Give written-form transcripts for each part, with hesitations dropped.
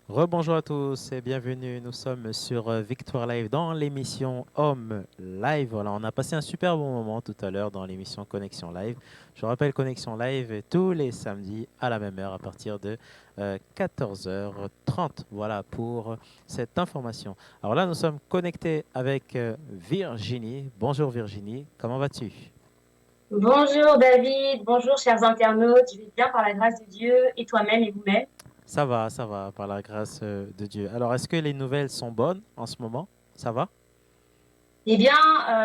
Rebonjour à tous et bienvenue. Nous sommes sur Victoire Live dans l'émission Homme Live. Voilà, on a passé un super bon moment tout à l'heure dans l'émission Connexion Live. Je rappelle Connexion Live est tous les samedis à la même heure à partir de 14h30. Voilà pour cette information. Alors là, nous sommes connectés avec Virginie. Bonjour Virginie, comment vas-tu? Bonjour David, bonjour chers internautes, je vais bien par la grâce de Dieu et toi-même et vous-même. Ça va, par la grâce de Dieu. Alors, est-ce que les nouvelles sont bonnes en ce moment? Ça va? Eh bien,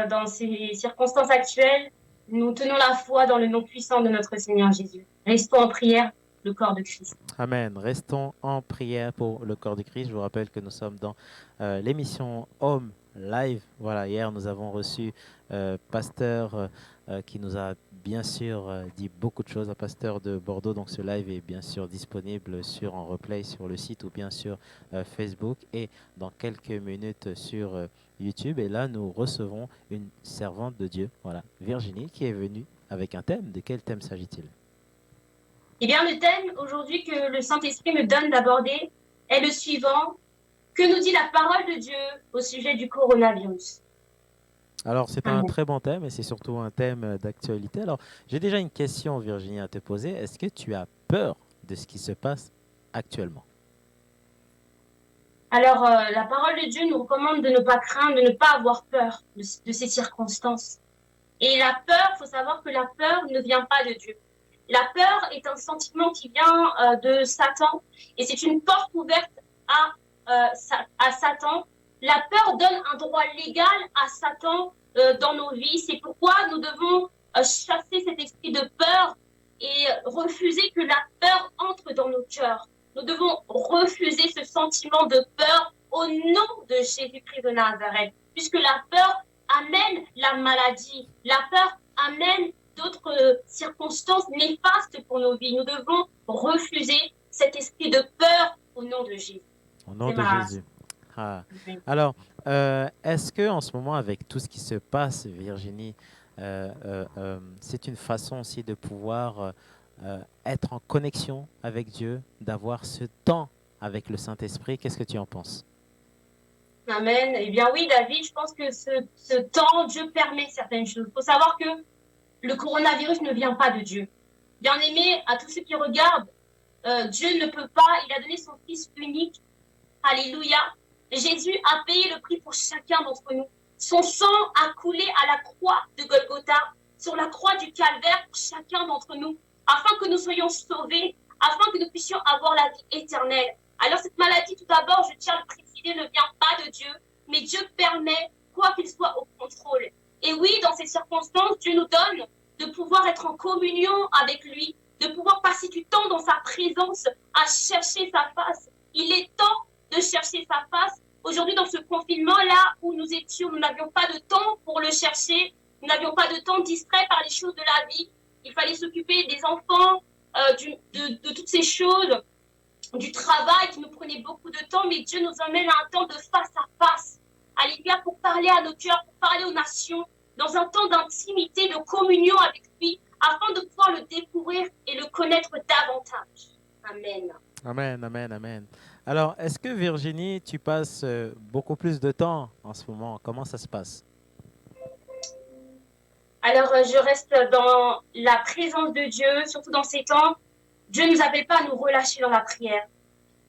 dans ces circonstances actuelles, nous tenons la foi dans le nom puissant de notre Seigneur Jésus. Restons en prière, le corps de Christ. Amen. Restons en prière pour le corps de Christ. Je vous rappelle que nous sommes dans l'émission Homme Live. Voilà, hier nous avons reçu Pasteur qui nous a bien sûr dit beaucoup de choses, un pasteur de Bordeaux. Donc ce live est bien sûr disponible sur en replay sur le site ou bien sur Facebook et dans quelques minutes sur YouTube. Et là nous recevons une servante de Dieu, voilà, Virginie, qui est venue avec un thème. De quel thème s'agit-il? Eh bien, le thème aujourd'hui que le Saint-Esprit me donne d'aborder est le suivant. Que nous dit la parole de Dieu au sujet du coronavirus? Alors, c'est un Amen. très bon thème et c'est surtout un thème d'actualité. Alors, j'ai déjà une question, Virginie, à te poser. Est-ce que tu as peur de ce qui se passe actuellement? Alors, la parole de Dieu nous recommande de ne pas craindre, de ne pas avoir peur de ces circonstances. Et la peur, il faut savoir que la peur ne vient pas de Dieu. La peur est un sentiment qui vient de Satan et c'est une porte ouverte à Satan. La peur donne un droit légal à Satan dans nos vies. C'est pourquoi nous devons chasser cet esprit de peur et refuser que la peur entre dans nos cœurs. Nous devons refuser ce sentiment de peur au nom de Jésus-Christ de Nazareth, puisque la peur amène la maladie. La peur amène d'autres circonstances néfastes pour nos vies. Nous devons refuser cet esprit de peur au nom de Jésus. Au nom C'est de ma... Jésus. Ah. Alors, est-ce que en ce moment, avec tout ce qui se passe, Virginie, c'est une façon aussi de pouvoir être en connexion avec Dieu, d'avoir ce temps avec le Saint-Esprit? Qu'est-ce que tu en penses? Amen. Eh bien oui, David, je pense que ce temps, Dieu permet certaines choses. Il faut savoir que le coronavirus ne vient pas de Dieu. Bien aimé, à tous ceux qui regardent, Dieu ne peut pas, il a donné son Fils unique. Alléluia. Jésus a payé le prix pour chacun d'entre nous. Son sang a coulé à la croix de Golgotha, sur la croix du Calvaire pour chacun d'entre nous, afin que nous soyons sauvés, afin que nous puissions avoir la vie éternelle. Alors cette maladie, tout d'abord, je tiens à le préciser, ne vient pas de Dieu, mais Dieu permet, quoi qu'il soit, au contrôle. Et oui, dans ces circonstances, Dieu nous donne de pouvoir être en communion avec lui, de pouvoir passer du temps dans sa présence à chercher sa face. Il est temps de chercher sa face. Aujourd'hui, dans ce confinement-là où nous étions, nous n'avions pas de temps pour le chercher, nous n'avions pas de temps distrait par les choses de la vie. Il fallait s'occuper des enfants, de toutes ces choses, du travail qui nous prenait beaucoup de temps, mais Dieu nous emmène à un temps de face à face. Alléluia, pour parler à nos cœurs, pour parler aux nations, dans un temps d'intimité, de communion avec lui, afin de pouvoir le découvrir et le connaître davantage. Amen. Amen, amen, amen. Alors, est-ce que Virginie, tu passes beaucoup plus de temps en ce moment? Comment ça se passe? Alors, je reste dans la présence de Dieu, surtout dans ces temps. Dieu ne nous appelle pas à nous relâcher dans la prière.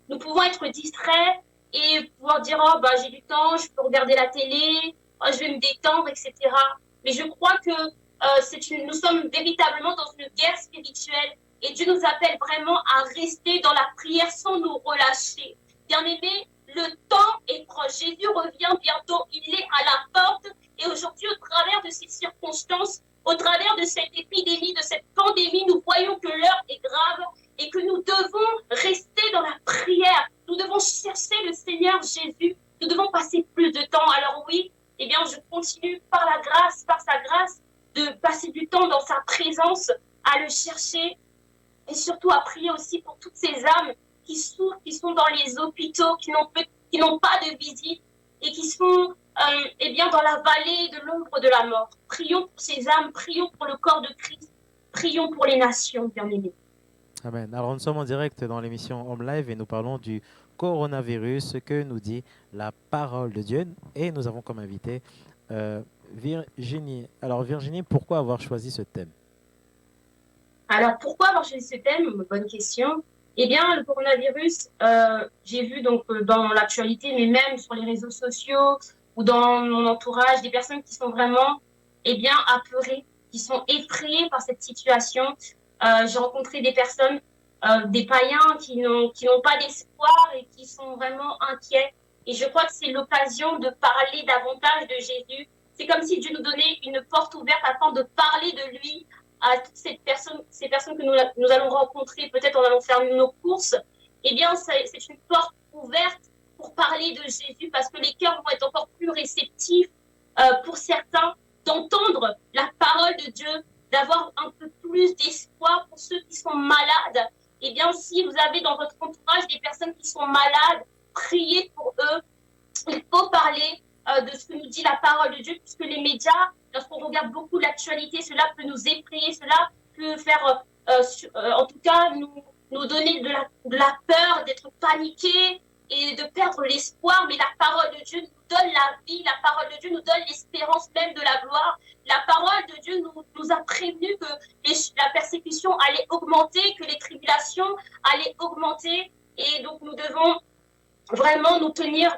Nous pouvons être distraits et pouvoir dire, oh, bah, j'ai du temps, je peux regarder la télé, oh, je vais me détendre, etc. Mais je crois que nous sommes véritablement dans une guerre spirituelle et Dieu nous appelle vraiment à rester dans la prière sans nous relâcher. Bien-aimés, le temps est proche. Jésus revient bientôt. Il est à la porte. Et aujourd'hui, au travers de ces circonstances, au travers de cette épidémie, de cette pandémie, nous voyons que l'heure est grave et que nous devons rester dans la prière. Nous devons chercher le Seigneur Jésus. Nous devons passer plus de temps. Alors oui, eh bien, je continue par la grâce, par sa grâce, de passer du temps dans sa présence, à le chercher et surtout à prier aussi pour toutes ces âmes qui souffrent, qui sont dans les hôpitaux, qui n'ont pas de visite et qui sont eh bien, dans la vallée de l'ombre de la mort. Prions pour ces âmes, prions pour le corps de Christ, prions pour les nations, bien-aimés. Amen. Alors, nous sommes en direct dans l'émission Home Live et nous parlons du coronavirus, ce que nous dit la parole de Dieu. Et nous avons comme invité Virginie. Alors Virginie, pourquoi avoir choisi ce thème? Alors, pourquoi avoir choisi ce thème? Bonne question. Eh bien, le coronavirus, j'ai vu donc dans l'actualité, mais même sur les réseaux sociaux ou dans mon entourage, des personnes qui sont vraiment, eh bien, apeurées, qui sont effrayées par cette situation. J'ai rencontré des personnes, des païens qui n'ont pas d'espoir et qui sont vraiment inquiets. Et je crois que c'est l'occasion de parler davantage de Jésus. C'est comme si Dieu nous donnait une porte ouverte afin de parler de lui à toutes ces personnes que nous allons rencontrer, peut-être en allant faire nos courses, eh bien, c'est une porte ouverte pour parler de Jésus parce que les cœurs vont être encore plus réceptifs pour certains d'entendre la parole de Dieu, d'avoir un peu plus d'espoir pour ceux qui sont malades. Eh bien, si vous avez dans votre entourage des personnes qui sont malades, priez pour eux. Il faut parler de ce que nous dit la parole de Dieu, puisque les médias, lorsqu'on regarde beaucoup l'actualité, cela peut nous effrayer, cela peut faire, en tout cas, nous donner de la peur, d'être paniqués et de perdre l'espoir. Mais la parole de Dieu nous donne la vie, la parole de Dieu nous donne l'espérance même de la gloire. La parole de Dieu nous a prévenu que la persécution allait augmenter, que les tribulations allaient augmenter. Et donc, nous devons vraiment nous tenir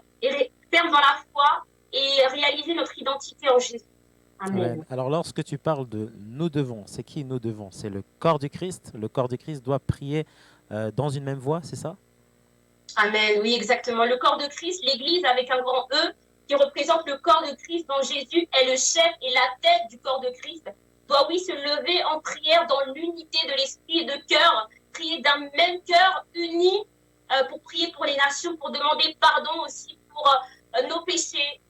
fermes dans la foi et réaliser notre identité en Jésus. Amen. Amen. Alors lorsque tu parles de nous devons, c'est qui nous devons? C'est le corps du Christ. Le corps du Christ doit prier dans une même voix, c'est ça? Amen, oui, exactement. Le corps de Christ, l'Église avec un grand E, qui représente le corps de Christ dont Jésus est le chef et la tête du corps de Christ, doit oui se lever en prière dans l'unité de l'esprit et de cœur, prier d'un même cœur uni pour prier pour les nations, pour demander pardon aussi pour nos péchés,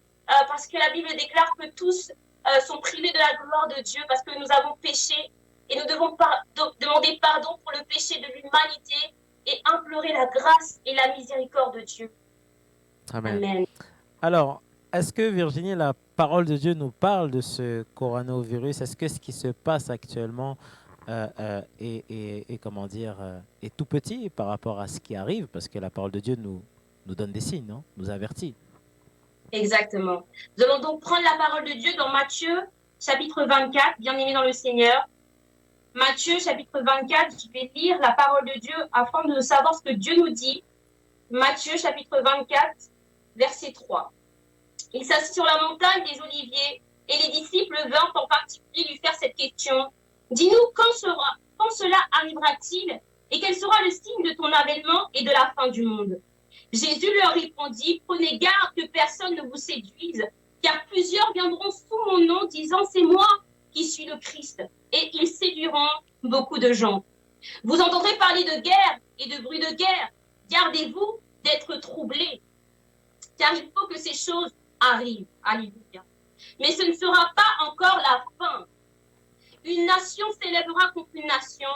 parce que la Bible déclare que tous sont privés de la gloire de Dieu parce que nous avons péché et nous devons demander pardon pour le péché de l'humanité et implorer la grâce et la miséricorde de Dieu. Amen. Amen. Alors, est-ce que Virginie, la parole de Dieu nous parle de ce coronavirus? Est-ce que ce qui se passe actuellement est comment dire, est tout petit par rapport à ce qui arrive? Parce que la parole de Dieu nous donne des signes, non? Nous avertit. Exactement. Nous allons donc prendre la parole de Dieu dans Matthieu, chapitre 24, bien-aimés dans le Seigneur. Matthieu, chapitre 24, je vais lire la parole de Dieu afin de savoir ce que Dieu nous dit. Matthieu, chapitre 24, verset 3. Il s'assit sur la montagne des Oliviers et les disciples vinrent en particulier lui faire cette question. Dis-nous, quand cela arrivera-t-il et quel sera le signe de ton avènement et de la fin du monde? Jésus leur répondit, prenez garde que personne ne vous séduise, car plusieurs viendront sous mon nom disant, c'est moi qui suis le Christ, et ils séduiront beaucoup de gens. Vous entendrez parler de guerre et de bruit de guerre. Gardez-vous d'être troublés, car il faut que ces choses arrivent. Alléluia. Mais ce ne sera pas encore la fin. Une nation s'élèvera contre une nation,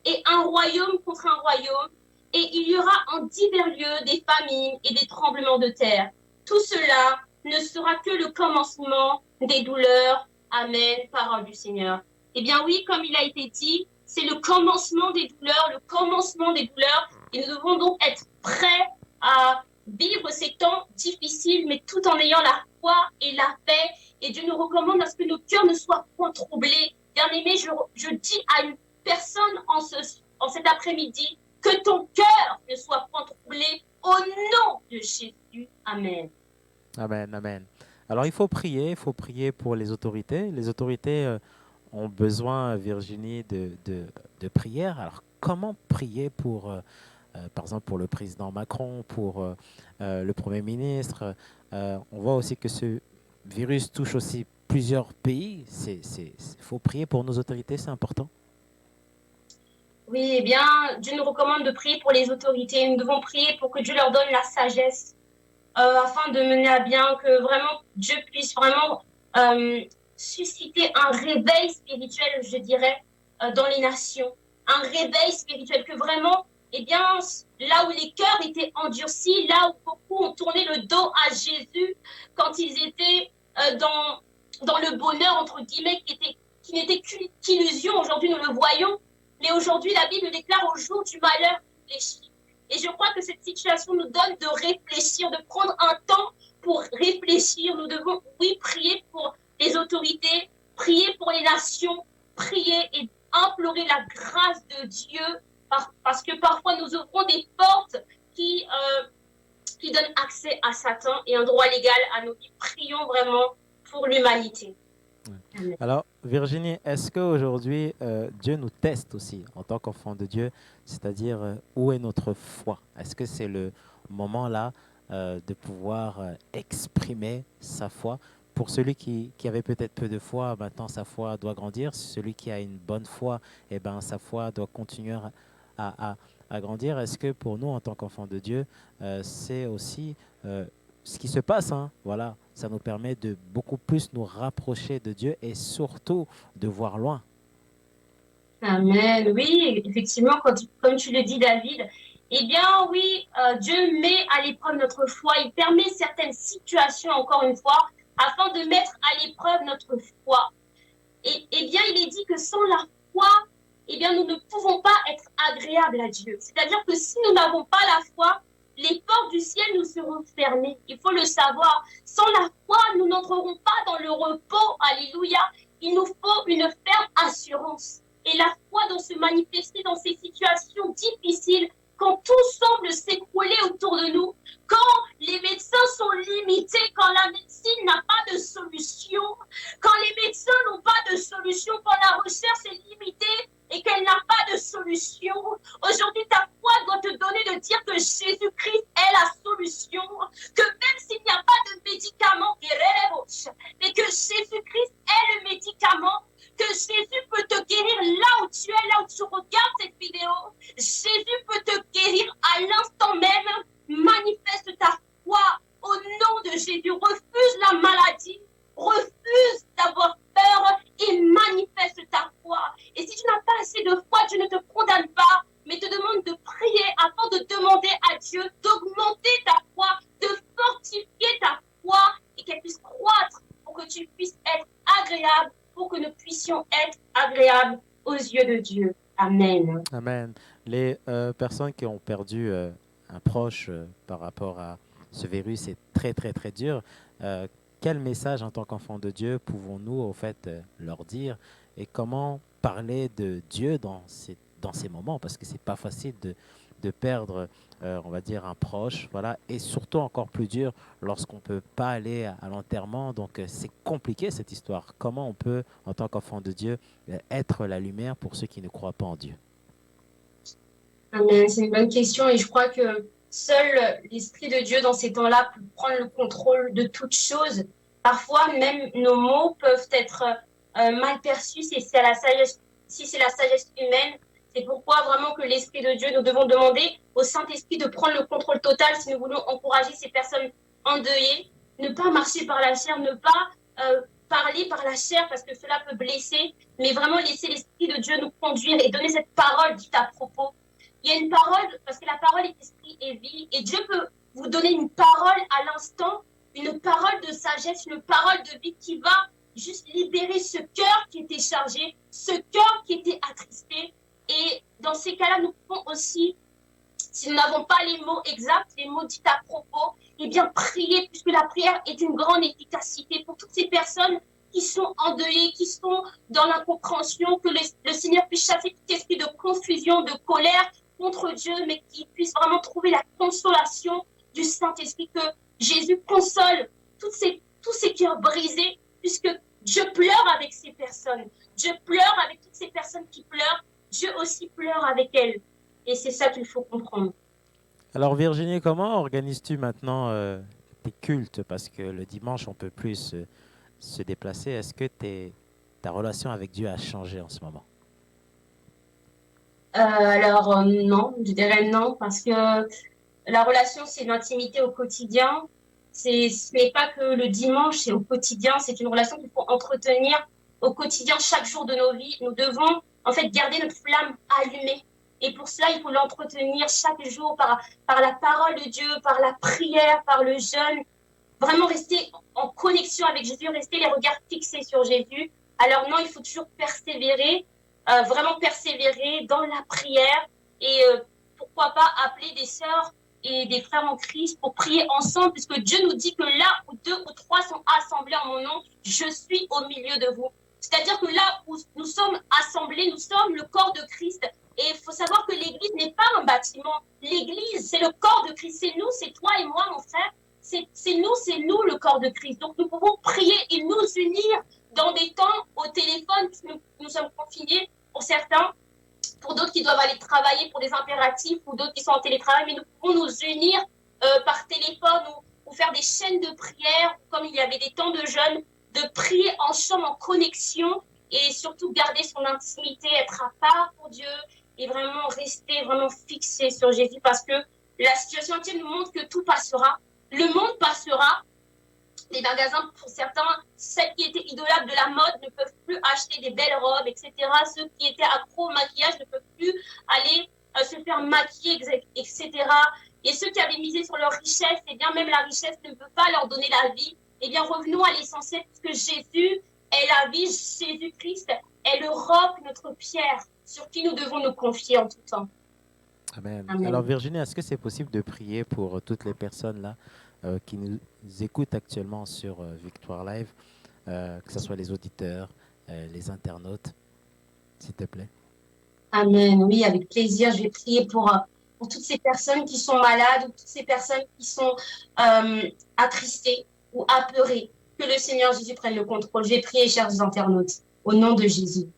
et un royaume contre un royaume, et il y aura en divers lieux des famines et des tremblements de terre. Tout cela ne sera que le commencement des douleurs. Amen, parole du Seigneur. Eh bien oui, comme il a été dit, c'est le commencement des douleurs, le commencement des douleurs. Et nous devons donc être prêts à vivre ces temps difficiles, mais tout en ayant la foi et la paix. Et Dieu nous recommande à ce que nos cœurs ne soient point troublés. Bien-aimés, je dis à une personne en cet après-midi, que ton cœur ne soit point troublé au nom de Jésus. Amen. Amen, amen. Alors il faut prier pour les autorités. Les autorités ont besoin, Virginie, de prière. Alors comment prier pour, par exemple, pour le président Macron, pour le Premier ministre? On voit aussi que ce virus touche aussi plusieurs pays. Il faut prier pour nos autorités, c'est important. Oui, eh bien, Dieu nous recommande de prier pour les autorités. Nous devons prier pour que Dieu leur donne la sagesse afin de mener à bien, que vraiment Dieu puisse vraiment susciter un réveil spirituel, je dirais, dans les nations. Un réveil spirituel, que vraiment, eh bien, là où les cœurs étaient endurcis, là où beaucoup ont tourné le dos à Jésus quand ils étaient dans le bonheur, entre guillemets, qui n'était qu'illusion. Aujourd'hui, nous le voyons. Mais aujourd'hui, la Bible déclare au jour du malheur, Et je crois que cette situation nous donne de réfléchir, de prendre un temps pour réfléchir. Nous devons, oui, prier pour les autorités, prier pour les nations, prier et implorer la grâce de Dieu, parce que parfois nous ouvrons des portes qui donnent accès à Satan et un droit légal à nos vies. Prions vraiment pour l'humanité. Ouais. Alors, Virginie, est-ce qu'aujourd'hui, Dieu nous teste aussi en tant qu'enfant de Dieu, c'est-à-dire où est notre foi? Est-ce que c'est le moment là de pouvoir exprimer sa foi? Pour celui qui avait peut-être peu de foi, maintenant sa foi doit grandir. Celui qui a une bonne foi, eh ben, sa foi doit continuer à, à grandir. Est-ce que pour nous, en tant qu'enfants de Dieu, c'est aussi ce qui se passe, hein, voilà, ça nous permet de beaucoup plus nous rapprocher de Dieu et surtout de voir loin. Amen. Oui, effectivement, comme tu le dis, David, eh bien, oui, Dieu met à l'épreuve notre foi. Il permet certaines situations, encore une fois, afin de mettre à l'épreuve notre foi. Et eh bien, il est dit que sans la foi, eh bien, nous ne pouvons pas être agréables à Dieu. C'est-à-dire que si nous n'avons pas la foi, les portes du ciel nous seront fermées. Il faut le savoir. Sans la foi, nous n'entrerons pas dans le repos. Alléluia. Il nous faut une ferme assurance. Et la foi doit se manifester dans ces situations difficiles, quand tout semble s'écrouler autour de nous, quand les médecins sont limités, quand la médecine n'a pas de solution, quand les médecins n'ont pas de solution, quand la recherche est limitée et qu'elle n'a pas de solution. Aujourd'hui, ta foi doit te donner de dire que Jésus-Christ est la solution, que même s'il n'y a pas de médicament, mais que Jésus-Christ est le médicament, que Jésus peut te guérir là où tu es, là où tu regardes cette vidéo. Jésus peut te guérir à l'instant même. Manifeste ta foi au nom de Jésus. Refuse la maladie. Refuse d'avoir peur et manifeste ta foi. Et si tu n'as pas assez de foi, Dieu ne te condamne pas, mais te demande de prier afin de demander à Dieu d'augmenter ta foi, de fortifier ta foi et qu'elle puisse croître pour que tu puisses être agréable, pour que nous puissions être agréables aux yeux de Dieu. Amen. Amen. Les personnes qui ont perdu un proche par rapport à ce virus, c'est très, très, très dur. Quel message en tant qu'enfant de Dieu pouvons-nous au fait leur dire et comment parler de Dieu dans ces moments? Parce que c'est pas facile de perdre, on va dire, un proche, voilà, et surtout encore plus dur lorsqu'on ne peut pas aller à l'enterrement. Donc c'est compliqué cette histoire. Comment on peut, en tant qu'enfant de Dieu, être la lumière pour ceux qui ne croient pas en Dieu? Amen. C'est une bonne question et je crois que seul l'Esprit de Dieu dans ces temps-là peut prendre le contrôle de toutes choses. Parfois, même nos mots peuvent être mal perçus si c'est la sagesse humaine. C'est pourquoi vraiment que l'Esprit de Dieu, nous devons demander au Saint-Esprit de prendre le contrôle total si nous voulons encourager ces personnes endeuillées. Ne pas marcher par la chair, ne pas parler par la chair parce que cela peut blesser, mais vraiment laisser l'Esprit de Dieu nous conduire et donner cette parole dite à propos. Il y a une parole, parce que la parole est esprit et vie, et Dieu peut vous donner une parole à l'instant, une parole de sagesse, une parole de vie qui va juste libérer ce cœur qui était chargé, ce cœur qui était attristé. Et dans ces cas-là, nous pouvons aussi, si nous n'avons pas les mots exacts, les mots dits à propos, eh bien prier, puisque la prière est une grande efficacité pour toutes ces personnes qui sont endeuillées, qui sont dans l'incompréhension, que le Seigneur puisse chasser tout esprit de confusion, de colère, contre Dieu, mais qui puisse vraiment trouver la consolation du Saint-Esprit, que Jésus console tous ces cœurs brisés, puisque Dieu pleure avec ces personnes. Dieu pleure avec toutes ces personnes qui pleurent. Dieu aussi pleure avec elles. Et c'est ça qu'il faut comprendre. Alors Virginie, comment organises-tu maintenant tes cultes? Parce que le dimanche, on peut plus se déplacer. Est-ce que ta relation avec Dieu a changé en ce moment? Alors non, je dirais non, parce que la relation, c'est l'intimité au quotidien. Ce n'est pas que le dimanche, c'est au quotidien. C'est une relation qu'il faut entretenir au quotidien, chaque jour de nos vies. Nous devons en fait garder notre flamme allumée. Et pour cela, il faut l'entretenir chaque jour par la parole de Dieu, par la prière, par le jeûne. Vraiment rester en connexion avec Jésus, rester les regards fixés sur Jésus. Alors non, il faut toujours persévérer, vraiment persévérer dans la prière. Et pourquoi pas appeler des sœurs et des frères en Christ pour prier ensemble, puisque Dieu nous dit que là où 2 ou 3 sont assemblés en mon nom, je suis au milieu de vous. C'est-à-dire que là où nous sommes assemblés, nous sommes le corps de Christ. Et il faut savoir que l'Église n'est pas un bâtiment. L'Église, c'est le corps de Christ. C'est nous, c'est toi et moi, mon frère. C'est nous le corps de Christ. Donc nous pouvons prier et nous unir dans des temps au téléphone. Nous sommes confinés pour certains, pour d'autres qui doivent aller travailler pour des impératifs ou d'autres qui sont en télétravail, mais nous pouvons nous unir par téléphone ou faire des chaînes de prière, comme il y avait des temps de jeûne, de prier ensemble en connexion et surtout garder son intimité, être à part pour Dieu et vraiment rester vraiment fixé sur Jésus, parce que la situation actuelle nous montre que tout passera. Le monde passera. Les magasins, pour certains, celles qui étaient idolâtres de la mode ne peuvent plus acheter des belles robes, etc. Ceux qui étaient accros au maquillage ne peuvent plus aller se faire maquiller, etc. Et ceux qui avaient misé sur leur richesse, eh bien, même la richesse ne peut pas leur donner la vie. Eh bien, revenons à l'essentiel, puisque Jésus est la vie, Jésus-Christ est le roc, notre pierre, sur qui nous devons nous confier en tout temps. Amen. Amen. Alors Virginie, est-ce que c'est possible de prier pour toutes les personnes là qui nous écoutent actuellement sur Victoire Live, que ce soit les auditeurs, les internautes, s'il te plaît? Amen. Oui, avec plaisir, je vais prier pour toutes ces personnes qui sont malades ou toutes ces personnes qui sont attristées ou apeurées. Que le Seigneur Jésus prenne le contrôle. Je vais prier, chers internautes, au nom de Jésus.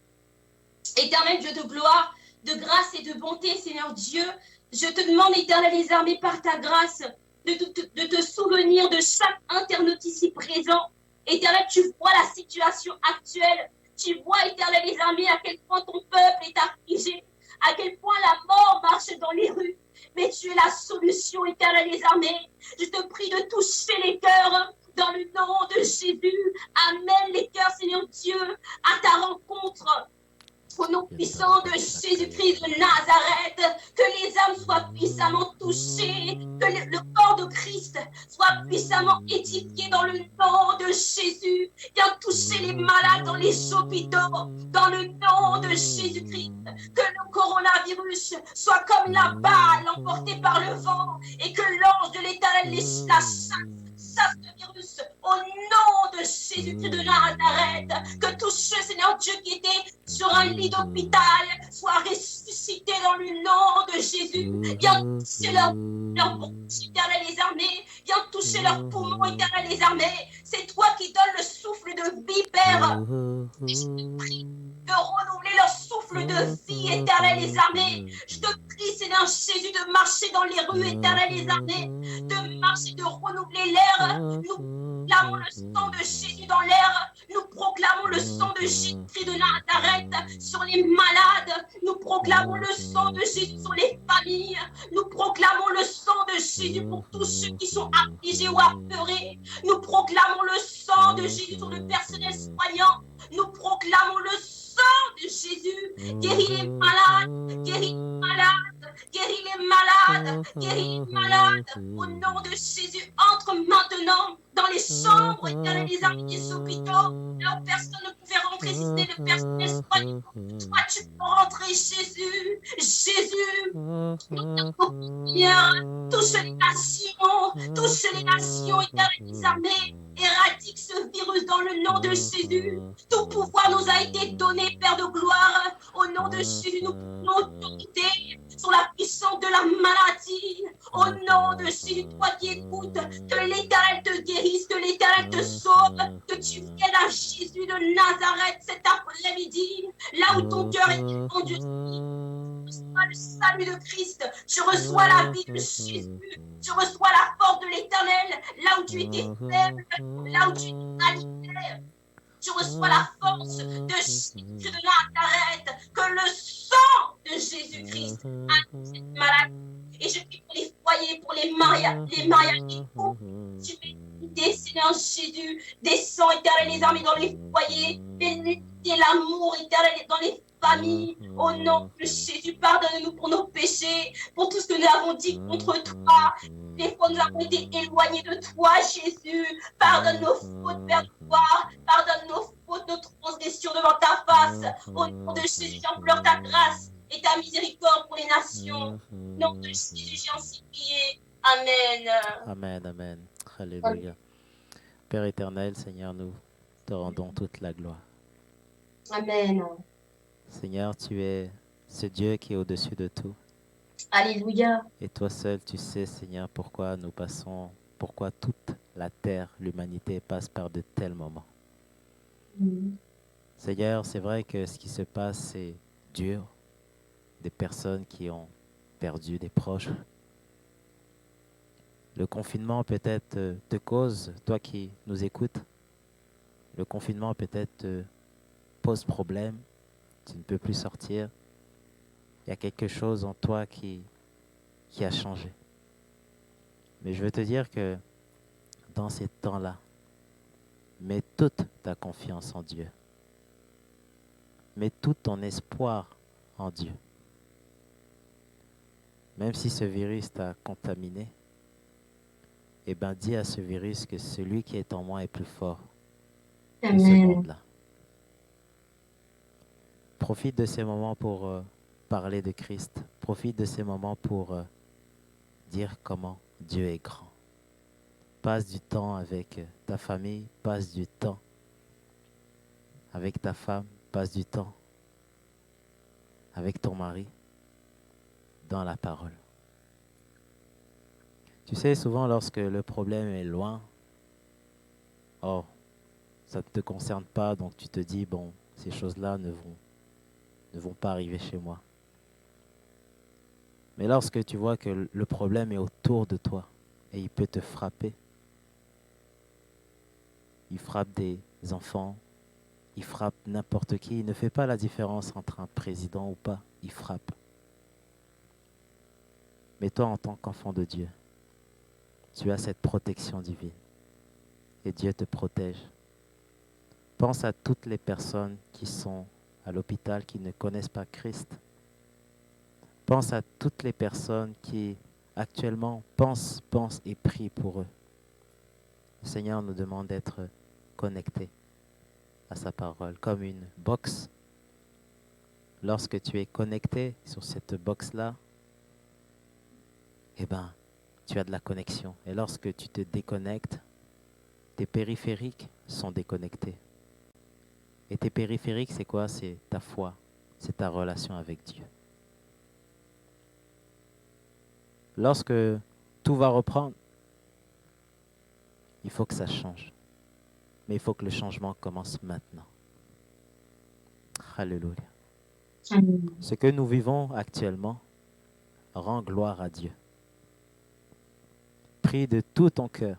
Éternel Dieu de gloire, de grâce et de bonté, Seigneur Dieu, je te demande, Éternel des armées, par ta grâce, de te souvenir de chaque internaute ici présent. Éternel, tu vois la situation actuelle. Tu vois, Éternel des armées, à quel point ton peuple est affligé, à quel point la mort marche dans les rues. Mais tu es la solution, Éternel des armées. Je te prie de toucher les cœurs dans le nom de Jésus. Amène les cœurs, Seigneur Dieu, à ta rencontre. Au nom puissant de Jésus-Christ de Nazareth, que les âmes soient puissamment touchées, que le corps de Christ soit puissamment édifié dans le nom de Jésus. Viens toucher les malades dans les hôpitaux, dans le nom de Jésus-Christ. Que le coronavirus soit comme la balle emportée par le vent et que l'ange de l'Éternel la chasse ce virus au nom de Jésus-Christ de Nazareth. Que tous ceux, Seigneur Dieu, qui étaient sur un lit d'hôpital soient ressuscités dans le nom de Jésus. Viens toucher leur bronche, Éternel les armées. Viens toucher leurs poumons, Éternel les armées. C'est toi qui donnes le souffle de vie, Père. Je te prie de renouveler leur souffle de vie, Éternel les armées. Je te prie, Seigneur Jésus, de marcher dans les rues, Éternel les armées, de marcher, de renouveler l'air. Nous proclamons le sang de Jésus dans l'air. Nous proclamons le sang de Jésus de Nazareth sur les malades. Nous proclamons le sang de Jésus sur les familles. Nous proclamons le sang de Jésus pour tous ceux qui sont affligés ou apeurés. Nous proclamons le sang de Jésus sur le personnel soignant. Nous proclamons le sang de Jésus. Guéris les malades, guéris les malades, guéris les malades, guéris les malades. Au nom de Jésus, entre maintenant dans les chambres et les armées des hôpitaux, là où personne ne pouvait rentrer si c'était le personnel soignant. Toi, tu peux rentrer, Jésus. Jésus, touche les nations, et les armées. Éradique ce virus dans le nom de Jésus. Tout pouvoir nous a été donné, Père de gloire. Au nom de Jésus, nous prenons autorité sur la puissance de la maladie. Au nom de Jésus, toi qui écoutes, que l'Éternel te guérisse, que l'Éternel te sauve, que tu viennes à Jésus de Nazareth cet après-midi, là où ton cœur est répandu. Tu reçois le salut de Christ, tu reçois la vie de Jésus, tu reçois la force de l'Éternel, là où tu étais faible, là où tu étais alité. Tu reçois la force de Jésus de Nazareth, que le sang de Jésus-Christ a cette maladie. Et je prie pour les foyers, pour les mariages qui coupent. Tu bénis, Seigneur Jésus, descends, Éternel, les armées dans les foyers, bénis l'amour, Éternel, dans les familles. Au nom de Jésus, pardonne-nous pour nos péchés, pour tout ce que nous avons dit contre toi. Des fois, nous avons été éloignés de toi, Jésus. Pardonne nos fautes, Père de gloire. Pardonne nos fautes, nos transgressions devant ta face. Au nom de Jésus, j'implore ta grâce et ta miséricorde pour les nations. Nom de Jésus, j'ai ainsi prié. Amen. Amen, amen. Alléluia. Père éternel, Seigneur, nous te rendons toute la gloire. Amen. Seigneur, tu es ce Dieu qui est au-dessus de tout. Alléluia. Et toi seul, tu sais, Seigneur, pourquoi nous passons, pourquoi toute la terre, l'humanité passe par de tels moments. Mm. Seigneur, c'est vrai que ce qui se passe, c'est dur. Des personnes qui ont perdu des proches. Le confinement peut-être te cause, toi qui nous écoutes, le confinement peut-être te pose problème, tu ne peux plus sortir. Il y a quelque chose en toi qui a changé. Mais je veux te dire que dans ces temps-là, mets toute ta confiance en Dieu. Mets tout ton espoir en Dieu. Même si ce virus t'a contaminé, eh bien dis à ce virus que celui qui est en moi est plus fort que ce Amen. monde-là. Profite de ces moments pour parler de Christ. Profite de ces moments pour dire comment Dieu est grand. Passe du temps avec ta famille, passe du temps avec ta femme, passe du temps avec ton mari dans la parole. Tu sais, souvent lorsque le problème est loin, oh, ça ne te concerne pas, donc tu te dis, bon, ces choses-là ne vont pas arriver chez moi. Mais lorsque tu vois que le problème est autour de toi et il peut te frapper, il frappe des enfants, il frappe n'importe qui, il ne fait pas la différence entre un président ou pas, il frappe. Mais toi, en tant qu'enfant de Dieu, tu as cette protection divine et Dieu te protège. Pense à toutes les personnes qui sont à l'hôpital, qui ne connaissent pas Christ. Pense à toutes les personnes qui actuellement pensent et prient pour eux. Le Seigneur nous demande d'être connectés à sa parole, comme une box. Lorsque tu es connecté sur cette box-là, eh ben, tu as de la connexion. Et lorsque tu te déconnectes, tes périphériques sont déconnectés. Et tes périphériques, c'est quoi? C'est ta foi, c'est ta relation avec Dieu. Lorsque tout va reprendre, il faut que ça change. Mais il faut que le changement commence maintenant. Alléluia. Amen. Ce que nous vivons actuellement rend gloire à Dieu. Prie de tout ton cœur.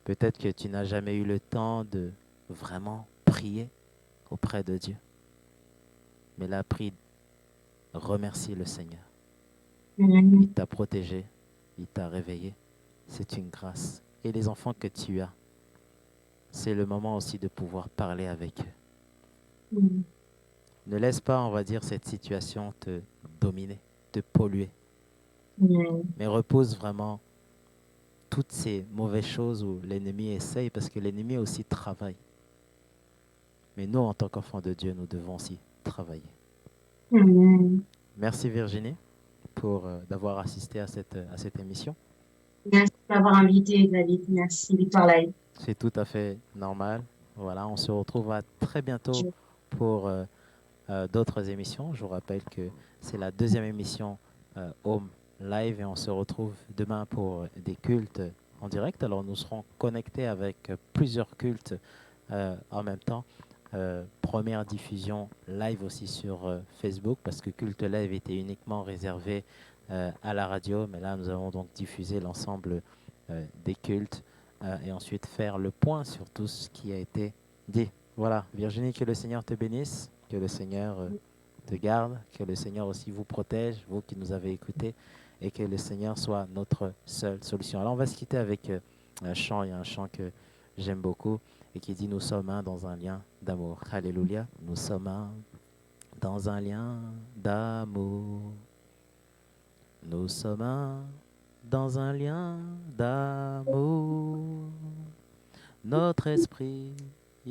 Peut-être que tu n'as jamais eu le temps de vraiment prier auprès de Dieu. Mais là, prie, remercie le Seigneur. Amen. Il t'a protégé, il t'a réveillé. C'est une grâce. Et les enfants que tu as, c'est le moment aussi de pouvoir parler avec eux. Mm. Ne laisse pas, on va dire, cette situation te dominer, te polluer. Amen. Mais repose vraiment toutes ces mauvaises choses où l'ennemi essaye, parce que l'ennemi aussi travaille. Mais nous, en tant qu'enfants de Dieu, nous devons aussi travailler. Amen. Merci Virginie pour d'avoir assisté à cette émission. Merci d'avoir invité, David. Merci, Victoire Live. C'est tout à fait normal. Voilà, on se retrouve à très bientôt pour d'autres émissions. Je vous rappelle que c'est la deuxième émission Home Live et on se retrouve demain pour des cultes en direct. Alors nous serons connectés avec plusieurs cultes en même temps. Première diffusion live aussi sur Facebook parce que Culte Live était uniquement réservé à la radio, mais là nous allons donc diffuser l'ensemble des cultes et ensuite faire le point sur tout ce qui a été dit. Voilà, Virginie, que le Seigneur te bénisse, que le Seigneur te garde, que le Seigneur aussi vous protège, vous qui nous avez écoutés, et que le Seigneur soit notre seule solution. Alors on va se quitter avec un chant, il y a un chant que j'aime beaucoup et qui dit nous sommes un dans un lien d'amour. Alléluia, nous sommes un dans un lien d'amour. Nous sommes un dans un lien d'amour. Notre esprit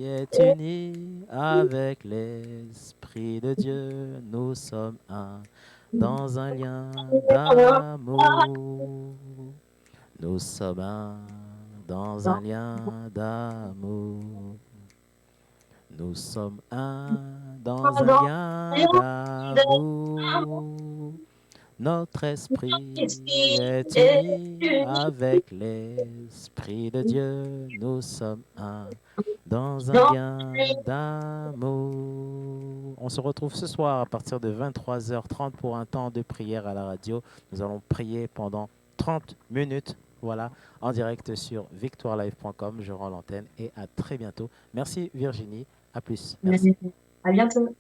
est unie avec l'Esprit de Dieu. Nous sommes un dans un lien d'amour. Nous sommes un dans un lien d'amour. Nous sommes un dans un lien d'amour. Notre esprit est uni avec l'Esprit de Dieu. Nous sommes un dans un lien d'amour. On se retrouve ce soir à partir de 23h30 pour un temps de prière à la radio. Nous allons prier pendant 30 minutes. Voilà, en direct sur victoirelive.com. Je rends l'antenne et à très bientôt. Merci Virginie. À plus. Merci. À bientôt.